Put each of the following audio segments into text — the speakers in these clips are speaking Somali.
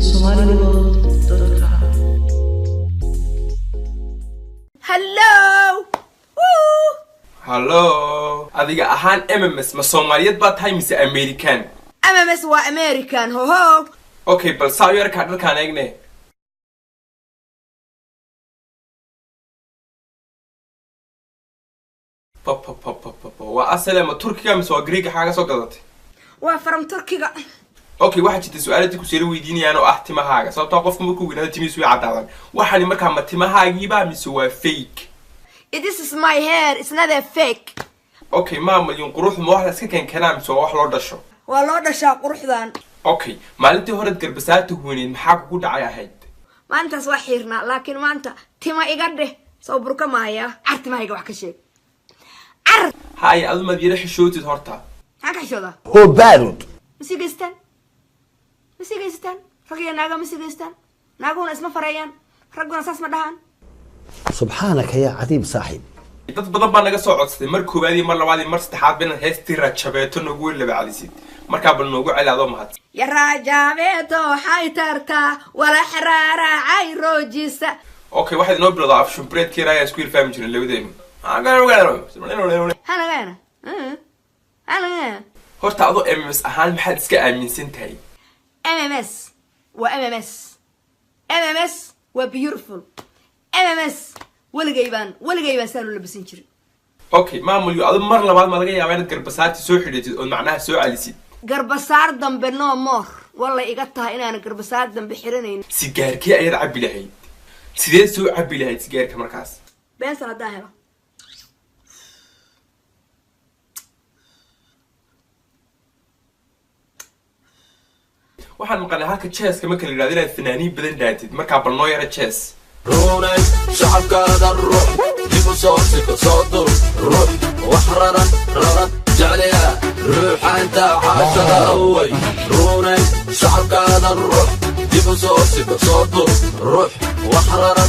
somaliworld.com. Hello. Adiga ahaan MMS ma Soomaaliyeed baa tahay mise American? MMS waa American ho. Okay, bal saa yar ka dhalkaan eegne. Papa. Waa asalaama Turkiga mise waa Greek xaga soo gadatay? Waa from Turkiga. Okay, waxa jirta su'aalaad ku soo weydiinayaan oo ah timahaaga. Sababtoo qofku markuu weynaado timihiisu way cadaadan. Waxani markaa ma timahaagiiba mise waa fake? This is my hair, it's not a fake. Okay, maama yun quruxdu ma wax la iska keenaa mise wax loo dhasho? Waa loo dhashaa quruxdan. Okay, maalintii hore garbasaarta huuneed maxaa kugu dhacay ahayd? Maantaas waa xiirnaa, laakiin maanta tima iga dheh soo burka maaya. Artimahayga wax ka sheeg. Hay, adu ma diira xishootid horta. Ha ka xishooda. Ho baarud. Masigeystaan. Ragiya naaga masigeystaan. Naaguna isma farayaan. Raguna saas ma dhahan. Subhanaka ya adiib saaxiib. dad badan baa naga soo codsaday mar koowaad iyo mar labaad iyo mar saddexaad bina heestii rajabeeto nagu laba calisid markaa bal noogu celaado mahad ya rajabeeto xaytarta wala xaraara ay roojisa. Okay, waxaad inoo bilowdaa afshin bread kiiraya isku fahmi jirin labadeenu Hana horta adoo MMS ahaan maxaad iska aaminsan tahay? MMS waa beautiful. MMS waligay baan saan u labisan jiray. Okay, maamul adu mar labaad ma laga yaabaa inaad garbasaarti soo xidhatid oo macnaha soo calisid? Garbasaar dambe no more walla iga tahay inaan garbasaar dambe xiranayn. Sigaarkii ayaad cabbi lahayd. Sidee soo cabbi lahayd sigaarka markaas? Been salaada helo. waxaan maqalay halka chess kama kala yiraahdo inaad fanaaniin badan dhaatid markaa bal noo yara chess روني شعبك هذا الروح جيبوا صوتك صوتوا روح وحررا جعليها روح انت عاشق قوي روني شعبك هذا الروح جيبوا صوتك صوتوا روح وحررا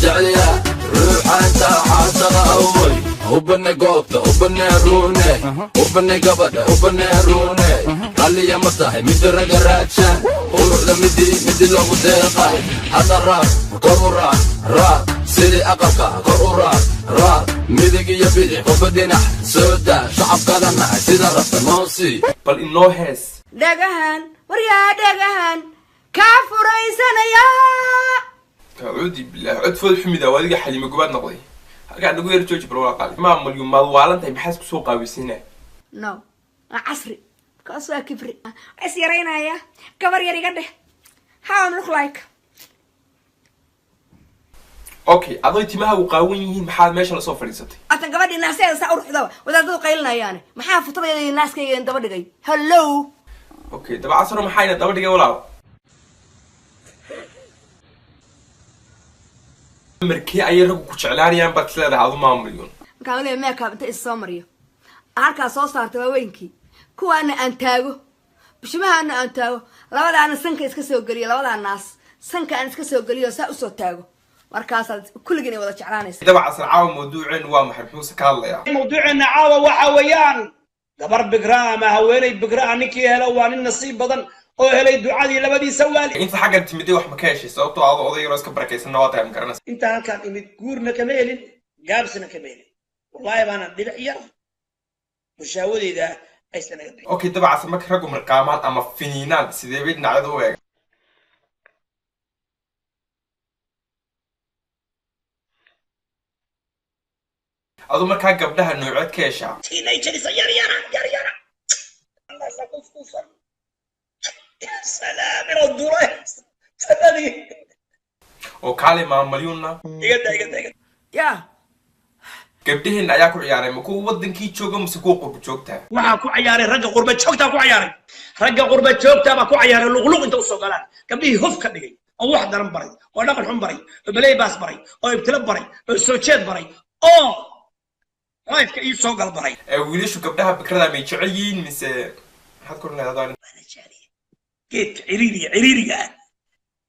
جعليها روح انت عاشق قوي وبني قوطة وبني روني وبني قبضة وبني روني قال لي يا مصاحي مدي رقراتشان وروح مدي لو ديقة هذا الراب قرورا راب سيدي أقرقا قرورا راب مدقي يا بيدي وبدينا سودا شعب قدرنا سيدا رفت موسي بل إنو هيس دقهان وريا دقهان كافر رئيسنا يا تعودي بالله عدفو الحميدة وادقى حليمة قباد نقضي قاعد نقول يرجوج برواقع ما مليون ما والنتي بحسب سوقا بسنة نو عصري كاسوا كبري اسيرينا يا كبر يري قده how I look like. Okay, أضيء تمها وقاوين محل ماشى لصوف فريستي. أنت قبل الناس سأروح ذا وذا ذو قيلنا يعني محل فترة الناس كي يندبر جاي. Hello. Okay, تبع عصر محاينة دبر جاي ولا. مركي أي رجل كشعلاني يعني بتلاقي هذا ما مليون. كانوا لي ميك اب أنت السمرية. أركا صوص صارت وينكي. كو أنا أنتاجو. بشمها أنا أنتاجو. لا ولا أنا سنك إسكسو قريه لا ولا الناس سنك أنا إسكسو قريه سأسو تاجو. مركز كل جنيه ولا شعرانيس. تبع عصر عاو موضوع وامح بحوسك الله يا. موضوعنا عاوة وحويان. دبر بقراء ما هويلي بقراء نكي هلا وان النصيب بدن أو هلا دعادي لبدي سوالي. أنت حاجة تمدي وح مكاشي صوته هذا قضية راسك بركيس النواطع مكرنس. أنت كان إمد جورنا كمالين جابسنا كمالين. والله أنا دلعيا مشاودي ده أي سنة قبل. أوكي تبع عصر مك رقم القامات أما فينينات سيدي بيدنا على ذوق. أظن مركها قبلها نوعات كيشة. تينيجري ياريانا. الله سقف كوفر. يا سلام الدورة. سلامي. وكالي مع مليوننا. يقدر. يا. قبلهن أياكو عياري مكو ودن كي تشوغا مسكو قرب تشوغتا. waxaa ku ciyaaray ragga qurba joogta ku ciyaaray ragga qurba joogta ba ku ciyaaray luqluq inta u soo galaan gabdhii hof ka dhigay oo wax daran baray oo dhaqan xun baray oo balay baas baray oo ibtila baray oo soo jeed baray oo wayfka ii soo gal baray wiilashu gabdhaha fikrada may jecel yihiin mise maxaad ku leedahay geed ciriiriga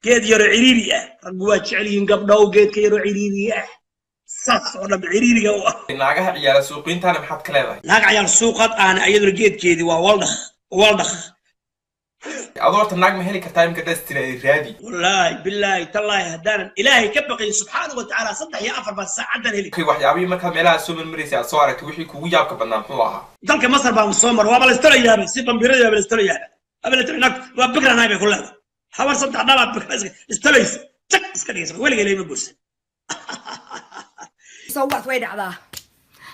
geed yaro ciriiriga raggu waa jecel yihiin gabdhaha geedka yaro ciriiriga saas oo dhan ciriiriga u ah naagaha ciyaara suuqintaana maxaad ka leedahay naag ciyaar suuqad aan ayaduna geedkeedii waa waldakh أدورت النجم هلي كتايم كده استرادي والله بالله تالله هدانا إلهي كبقي سبحانه وتعالى صدق يا أفر بس عدنا هلي كي واحد أبي ما كان ملا سوم المريسي أصورك وحي كويا كبنا نحوها ذلك مصر بام الصومر وابل استري يا بس سيبهم بيرجع بل استري يا قبل ترينك وبكرة نايم كلها حوار صدق عدنا بكرة استري تك اسكريس ولا جاي مبوس صوت وين على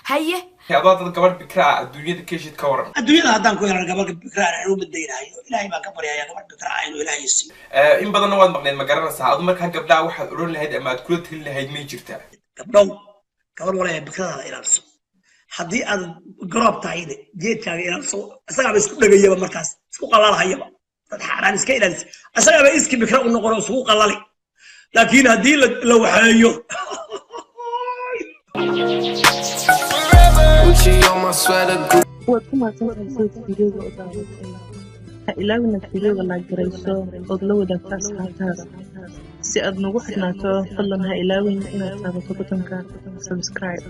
هي أدورت الجبر بكرة الدنيا كيشت كورن الدنيا هدان كوي أنا قبل بكرة أنا بدينا إلهي ما كبر يا قبل بكرة إنه إلهي يسي إن بدنا نواد مقنين مقرنا ساعة أدو مركها قبلها واحد قرون لهيد أما تقول تهل لهيد ما يجرتها قبل ولا بكرة إلى الصو حدي أنا قرب تعيني جيت يعني إلى الصو أسرع بس كل جيبة مركز سوق الله هيبة تحران إسكي إلى أسرع بإسكي بكرة ونقرأ سوق الله لكن هدي لو حيو waad ku mahadsantahay fiidiyowga u daawateen ha ilaawina fiidiyowga laag garayso ood la wadaagto asxaabtaada si aad nagu xidhnaato fadlan ha ilaawin inaad taabato butonka subscribe